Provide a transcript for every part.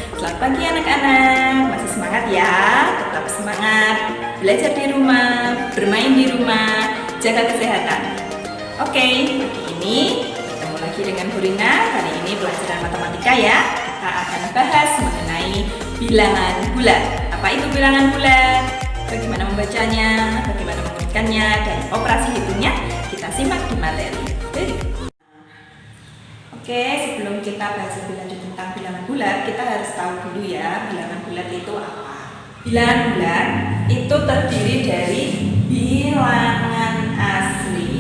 Selamat pagi anak-anak, masih semangat ya? Tetap semangat, belajar di rumah, bermain di rumah, jaga kesehatan. Oke, pagi ini ketemu lagi dengan Bu Rina. Kali ini pelajaran matematika ya. Kita akan bahas mengenai bilangan bulat. Apa itu bilangan bulat? Bagaimana membacanya, bagaimana mengulikannya, dan operasi hitungnya kita simak di materi berikut. Oke, sebelum kita bahas lebih lanjut tentang bilangan bulat, kita harus tahu dulu ya, bilangan bulat itu apa. Bilangan bulat itu terdiri dari bilangan asli,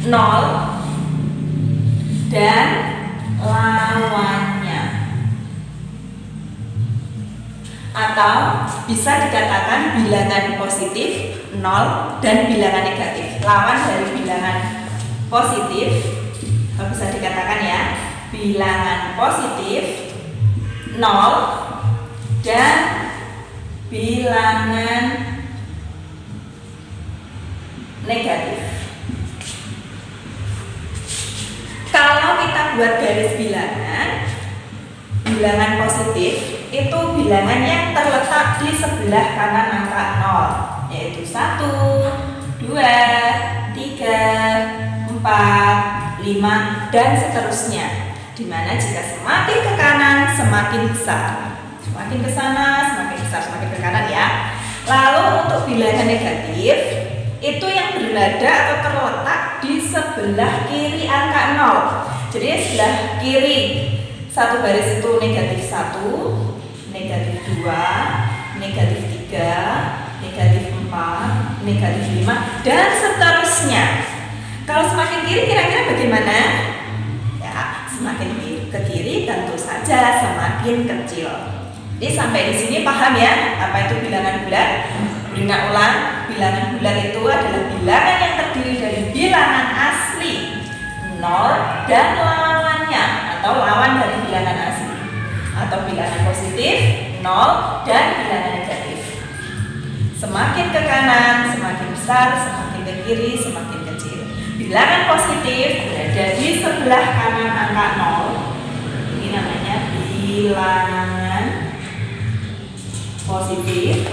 0, dan lawannya. Atau bisa dikatakan bilangan positif, 0, dan bilangan negatif. Lawan dari bilangan positif bisa dikatakan ya, bilangan positif, 0, dan bilangan negatif. Kalau kita buat garis bilangan, bilangan positif itu bilangan yang terletak di sebelah kanan angka 0, yaitu 1, 2, 3, 4, 5, dan seterusnya. Dimana jika semakin ke kanan semakin besar, semakin ke sana semakin besar, semakin ke kanan ya. Lalu untuk bilangan negatif itu yang berada atau terletak di sebelah kiri angka 0. Jadi sebelah kiri satu baris itu negatif 1, negatif 2, negatif 3, negatif 4, negatif 5, dan seterusnya. Kalau semakin kiri kira-kira bagaimana? Ya, semakin ke kiri tentu saja semakin kecil. Jadi sampai di sini paham ya apa itu bilangan bulat? Beringat ulang, bilangan bulat itu adalah bilangan yang terdiri dari bilangan asli, 0, dan lawannya atau lawan dari bilangan asli, atau bilangan positif, 0, dan bilangan negatif. Semakin ke kanan semakin besar, semakin ke kiri semakin kecil. Bilangan positif berada di sebelah kanan angka 0. Ini namanya bilangan positif.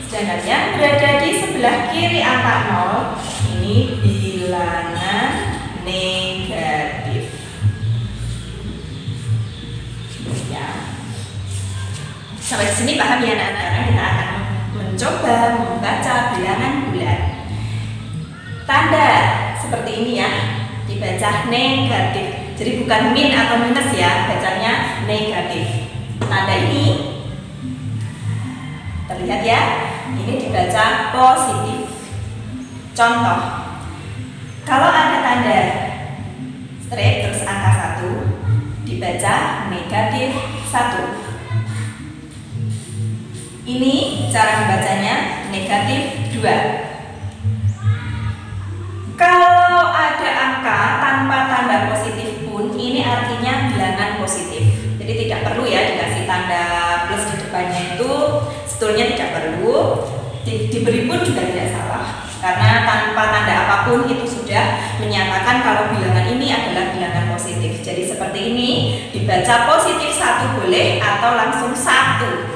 Sedangkan yang berada di sebelah kiri angka 0 ini bilangan negatif. Ya. Sampai sini paham ya anak-anak? Kita akan mencoba membaca bilangan bulat. Tanda seperti ini ya, dibaca negatif. Jadi bukan min atau minus ya, bacanya negatif. Tanda ini terlihat ya, ini dibaca positif. Contoh, kalau ada tanda strip terus angka 1, dibaca negatif 1. Ini cara membacanya negatif 2. Kalau ada angka tanpa tanda positif pun, ini artinya bilangan positif. Jadi tidak perlu ya dikasih tanda plus di depannya, itu sebetulnya tidak perlu. Diberi pun juga tidak salah, karena tanpa tanda apapun itu sudah menyatakan kalau bilangan ini adalah bilangan positif. Jadi seperti ini, dibaca positif 1 boleh atau langsung 1.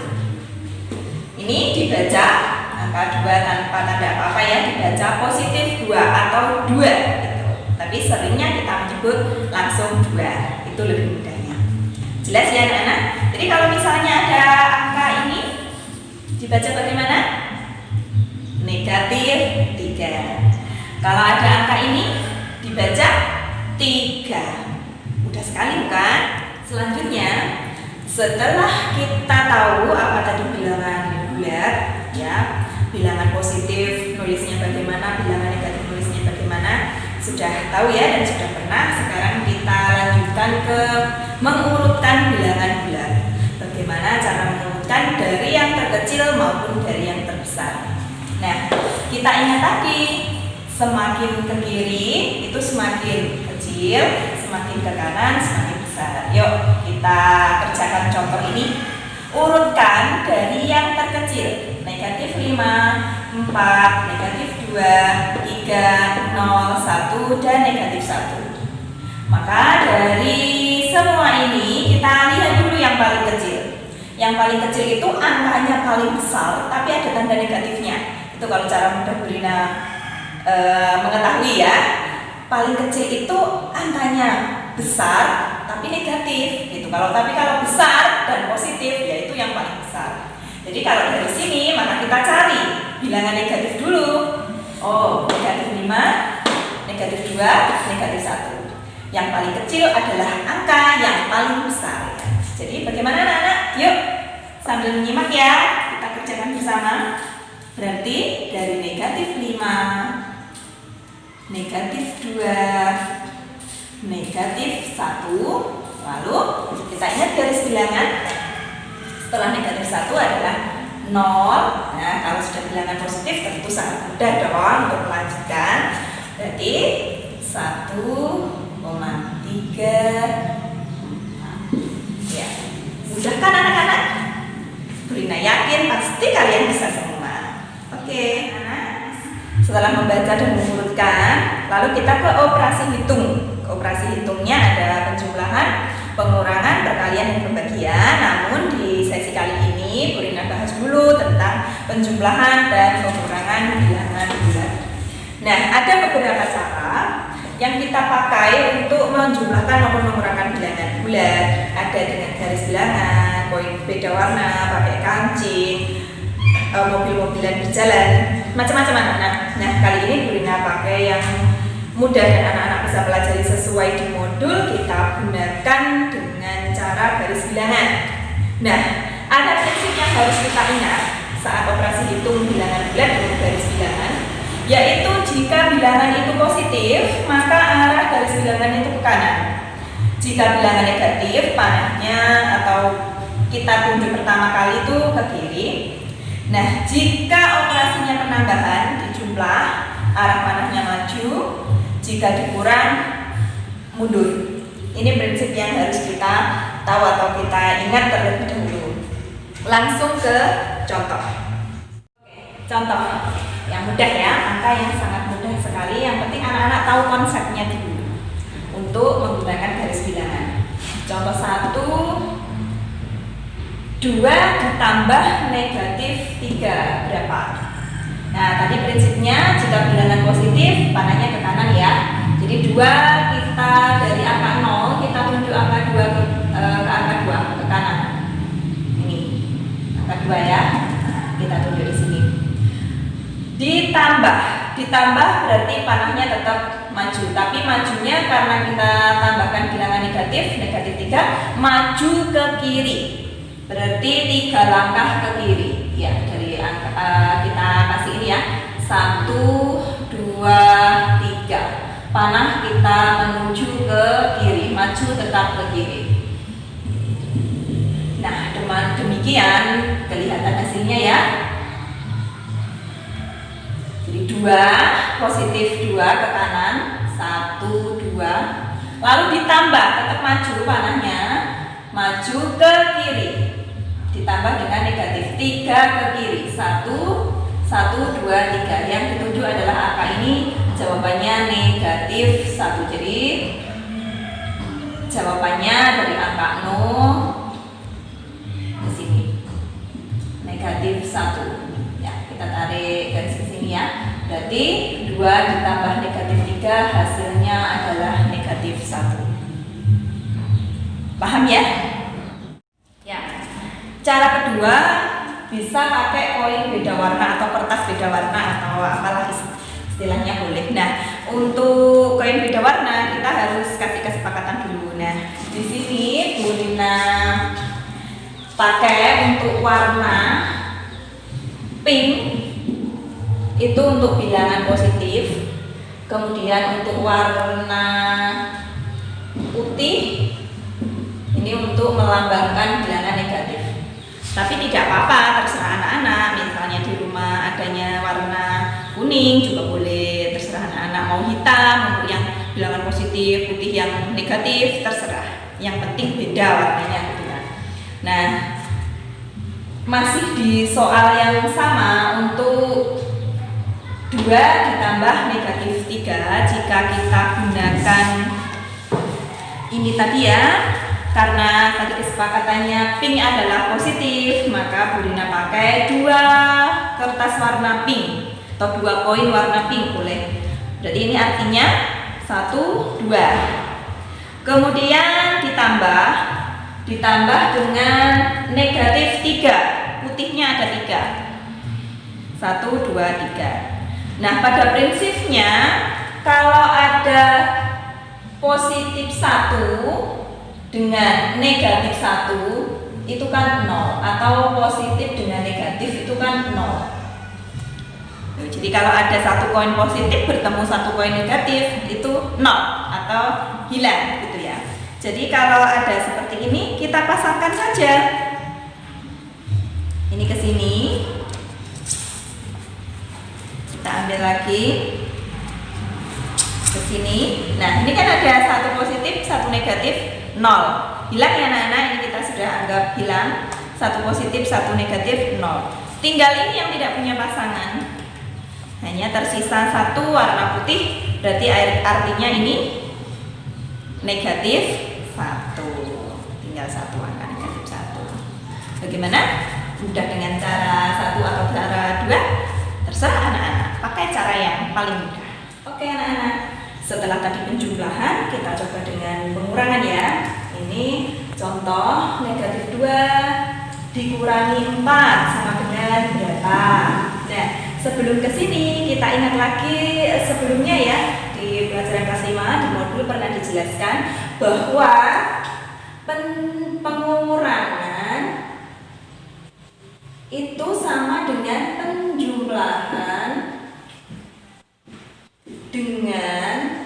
Ini dibaca angka 2 tanpa tanda apa-apa ya, dibaca positif 2 atau 2 gitu. Tapi seringnya kita menyebut langsung 2, itu lebih mudahnya. Jelas ya anak-anak? Jadi kalau misalnya ada angka ini dibaca bagaimana? Negatif 3. Kalau ada angka ini dibaca 3. Mudah sekali bukan? Selanjutnya, setelah kita tahu apa tadi bilangan bulat ya, bilangan positif nulisnya bagaimana, bilangan negatif nulisnya bagaimana, sudah tahu ya dan sudah pernah. Sekarang kita lanjutkan ke mengurutkan bilangan bulat. Bagaimana cara mengurutkan dari yang terkecil maupun dari yang terbesar. Nah, kita ingat tadi, semakin ke kiri itu semakin kecil, semakin ke kanan semakin besar. Yuk kita kerjakan contoh ini. Urutkan dari yang terkecil, negatif 5, 4, negatif 2, 3, 0, 1, dan negatif 1. Maka dari semua ini kita lihat dulu yang paling kecil. Yang paling kecil itu angkanya paling besar tapi ada tanda negatifnya. Itu kalau cara mudah Bu Rina mengetahui ya. Paling kecil itu angkanya besar tapi negatif gitu. Tapi kalau besar dan positif yaitu yang paling besar. Jadi kalau dari sini maka kita cari bilangan negatif dulu. Oh, negatif 5, negatif 2, negatif 1. Yang paling kecil adalah angka yang paling besar. Jadi bagaimana anak-anak? Yuk sambil menyimak ya, kita kerjakan bersama. Berarti dari negatif 5, negatif 2, negatif 1. Lalu kita ingat garis bilangan. Setelah negatif 1 adalah 0. Nah, kalau sudah bilangan positif tentu sangat mudah dong untuk melanjutkan. Berarti 1,3. Ya, mudah kan anak-anak? Bu Rina yakin pasti kalian bisa semua. Oke, setelah membaca dan mengurutkan, lalu kita ke operasi hitung. Operasi hitungnya ada penjumlahan, pengurangan, perkalian, dan pembagian. Namun di sesi kali ini Bu Rina bahas dulu tentang penjumlahan dan pengurangan bilangan bulat. Nah, ada beberapa cara yang kita pakai untuk menjumlahkan maupun mengurangi bilangan bulat. Ada dengan garis bilangan, koin beda warna, pakai kancing, mobil-mobilan berjalan, macam-macam anak-anak. Nah, kali ini Bu Rina pakai yang mudah dan anak-anak bisa pelajari sesuai di modul. Kita gunakan dengan cara garis bilangan. Nah, ada prinsip yang harus kita ingat saat operasi hitung bilangan bulat dengan garis bilangan, yaitu jika bilangan itu positif, maka arah garis bilangan itu ke kanan. Jika bilangan negatif, panahnya atau kita tunjuk pertama kali itu ke kiri. Nah, jika operasinya penambahan dijumlah, arah panahnya maju. Jika dikurang, mundur. Ini prinsip yang harus kita tahu atau kita ingat terlebih dahulu. Langsung ke contoh. Contoh yang mudah ya, angka yang sangat mudah sekali. Yang penting anak-anak tahu konsepnya dulu untuk menggunakan garis bilangan. Contoh 1, 2 ditambah negatif 3 berapa? Nah, tadi prinsipnya jika bilangan positif panahnya ke kanan ya. Jadi 2 kita dari angka 0 kita tunjuk angka 2 ke angka 2 ke kanan. Ini angka 2 ya. Nah, kita tunjuk di sini. Ditambah berarti panahnya tetap maju, tapi majunya karena kita tambahkan bilangan negatif 3 maju ke kiri. Berarti 3 langkah ke kiri. Ya, dari angka kita kasih ini ya. 1, 2, 3. Panah kita menuju ke kiri, maju tetap ke kiri. Nah, demikian kelihatan hasilnya ya. Jadi 2, positif 2 ke kanan, 1, 2. Lalu ditambah, tetap maju panahnya, maju ke kiri. Ditambah dengan negatif 3 ke kiri, 1, 2, 3. Yang dituju adalah angka ini, jawabannya negatif 1. Jadi jawabannya dari angka 0 ke sini, negatif 1. Ya, kita tarik garis ke sini ya. Berarti 2 ditambah negatif 3 hasilnya adalah negatif 1. Paham ya? Ya. Cara kedua bisa pakai koin beda warna atau kertas beda warna atau apalah istilahnya boleh. Nah, untuk koin beda warna kita harus kasih kesepakatan dulu. Nah, di sini Bu Rina pakai untuk warna pink itu untuk bilangan positif. Kemudian untuk warna putih ini untuk melambangkan bilangan negatif. Tapi tidak apa-apa, terserah anak-anak. Misalnya di rumah adanya warna kuning juga boleh, terserah anak-anak mau hitam untuk yang bilangan positif, putih yang negatif, terserah. Yang penting beda warnanya gitu kan. Nah, masih di soal yang sama untuk 2 ditambah negatif 3. Jika kita gunakan ini tadi ya, karena tadi kesepakatannya pink adalah positif, maka Bu Rina pakai 2 kertas warna pink atau 2 koin warna pink boleh. Berarti ini artinya 1, 2. Kemudian ditambah dengan negatif 3. Putihnya ada 3. 1, 2, 3. Nah, pada prinsipnya kalau ada positif 1 dengan negatif 1 itu kan 0, atau positif dengan negatif itu kan 0. Jadi kalau ada 1 koin positif bertemu 1 koin negatif itu 0 atau hilang gitu ya. Jadi kalau ada seperti ini kita pasangkan saja. Ini ke sini. Kita ambil lagi ke sini. Nah, ini kan ada 1 positif, 1 negatif, 0. Hilang ya anak-anak, ini kita sudah anggap hilang. 1 positif, 1 negatif, 0. Tinggal ini yang tidak punya pasangan. Hanya tersisa 1 warna putih, berarti artinya ini negatif 1. Tinggal 1 angka negatif 1. Bagaimana? Mudah dengan cara 1 atau cara 2? Terserah anak-anak, pakai cara yang paling mudah. Oke anak-anak, setelah tadi penjumlahan, kita coba dengan pengurangan ya. Ini contoh negatif 2 dikurangi 4 sama dengan berapa? Nah, sebelum ke sini kita ingat lagi sebelumnya ya, di pelajaran kelas 5 di modul pernah dijelaskan bahwa pengurangan itu sama dengan penjumlahan dengan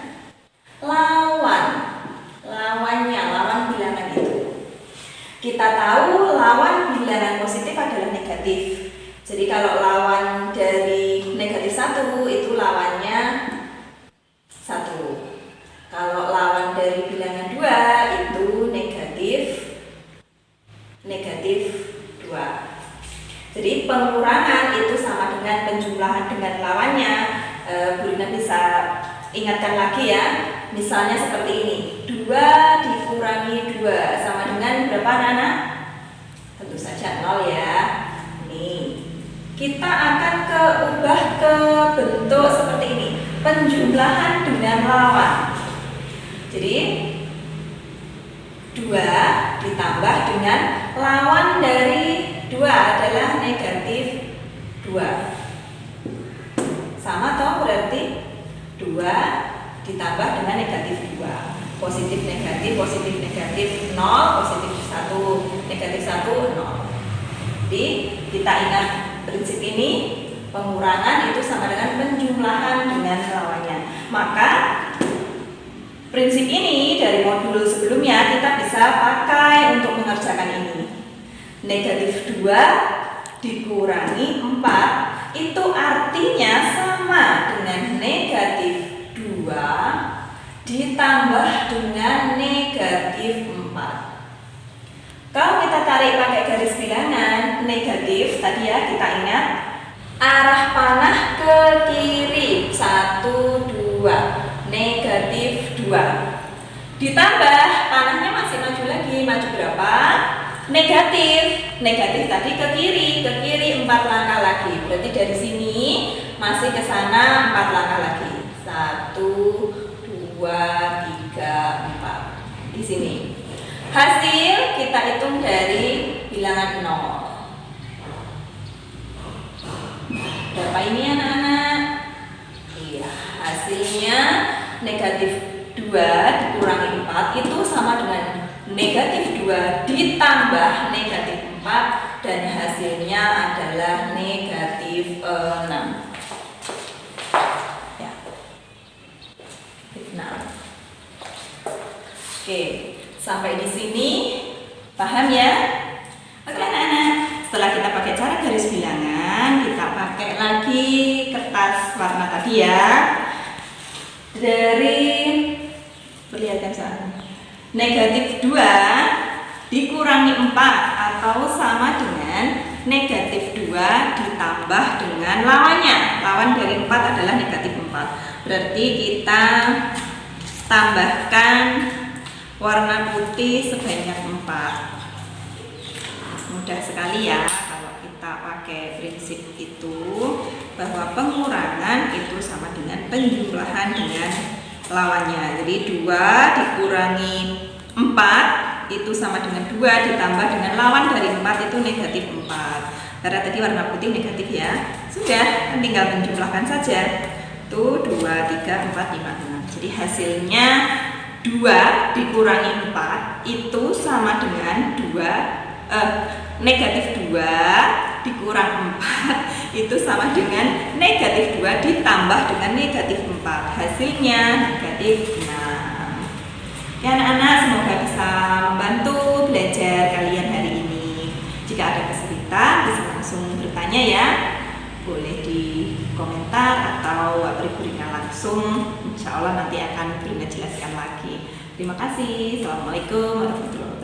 lawan bilangan itu. Kita tahu lawan bilangan positif adalah negatif. Jadi kalau lawan dari negatif 1 itu lawannya 1. Kalau lawan dari bilangan 2 itu negatif 2. Jadi pengurangan itu sama dengan penjumlahan dengan lawannya. Bu Rina bisa ingatkan lagi ya. Misalnya seperti ini, 2 dikurangi 2 sama dengan berapa anak-anak? Tentu saja 0 ya. Nih, kita akan ubah ke bentuk seperti ini, penjumlahan dengan lawan. Jadi 2 ditambah dengan lawan dari 2 adalah negatif 2. Sama toh, berarti 2 ditambah dengan negatif 2. Positif negatif 0, positif 1 negatif 1 0. Jadi kita ingat prinsip ini, pengurangan itu sama dengan penjumlahan dengan lawannya. Maka prinsip ini dari modul sebelumnya kita bisa pakai untuk mengerjakan ini. Negatif 2 dikurangi 4 itu artinya sama dengan negatif 2 ditambah dengan negatif 4. Kalau kita tarik pakai garis bilangan negatif, tadi ya kita ingat arah panah ke kiri 1, 2, negatif 2. Ditambah panahnya masih maju lagi, maju berapa? Negatif tadi ke kiri 4 langkah lagi. Berarti dari sini masih ke sana 4 langkah lagi. 1, 2, 3, 4. Di sini. Hasil kita hitung dari bilangan 0. Berapa ini anak-anak? Iya, hasilnya negatif 2 dikurangi 4 itu sama dengan negatif 2 ditambah negatif 4 dan hasilnya adalah negatif 6. Ya. 6. Oke, sampai di sini paham ya? Oke anak-anak, setelah kita pakai cara garis bilangan, kita pakai lagi kertas warna tadi ya. Dari perlihatkan sana. Negatif 2 dikurangi 4 atau sama dengan negatif 2 ditambah dengan lawannya. Lawan dari 4 adalah negatif 4. Berarti kita tambahkan warna putih sebanyak 4. Mudah sekali ya kalau kita pakai prinsip itu, bahwa pengurangan itu sama dengan penjumlahan dengan lawannya. Jadi 2 dikurangi 4 itu sama dengan 2 ditambah dengan lawan dari 4 itu negatif 4. Karena tadi warna putih negatif ya. Sudah, tinggal menjumlahkan saja. Tuh 2, 3, 4, 5, 6. Jadi hasilnya 2 dikurangi 4 itu sama dengan negatif 2 dikurang 4 itu sama dengan negatif 2 ditambah dengan negatif 4. Hasilnya negatif 6. Ya anak-anak, semoga bisa membantu belajar kalian hari ini. Jika ada kesulitan bisa langsung bertanya ya. Boleh di komentar atau berikan langsung. Insya Allah nanti akan Brina jelaskan lagi. Terima kasih. Assalamualaikum warahmatullahi wabarakatuh.